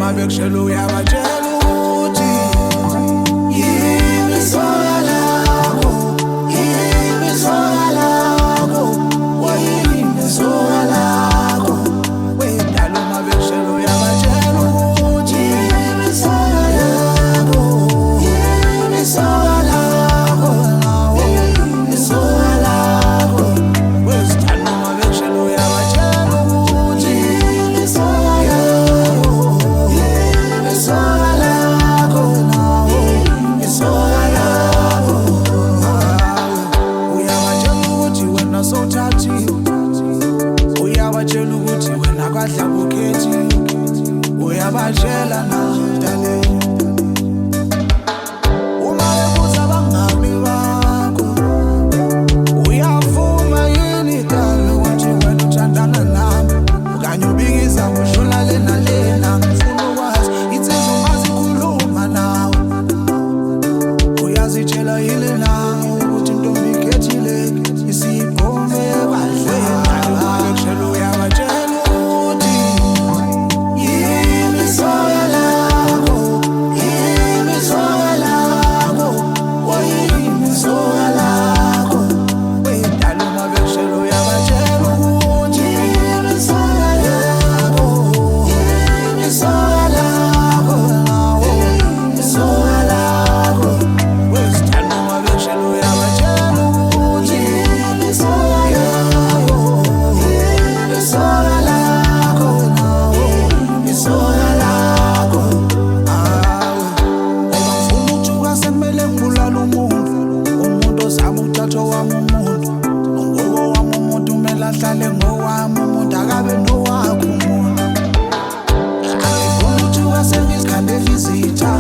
Bekshelo uyabajela ukuthi yimi soka lakho, yimi soka lakho, yimi soka lakho. Wedala uma bekshelo uyabajela ukuthi yimi soka lakho, yimi soka lakho, yimi soka lakho. Wedala uma bekshelo uyabajela ukuthi yimi soka lakho. Uyabajela ukuthi wena kadla bukhethi, uyabajela na dale. Uma bebuza abangani bakho, uyavuma yini dale ukuthi wena uthandana nami, okanye ubikiza udlula lena lena. Ngifuna ukwazi insizwa ungazikhuluma nawe, uyazitshela yini nawe ukuthi intombi ikhethile isiphume badle. Hlale ngowami umuntu akabe nowakho umuntu. Angifuni ukuthi wasengisikhandela izitha.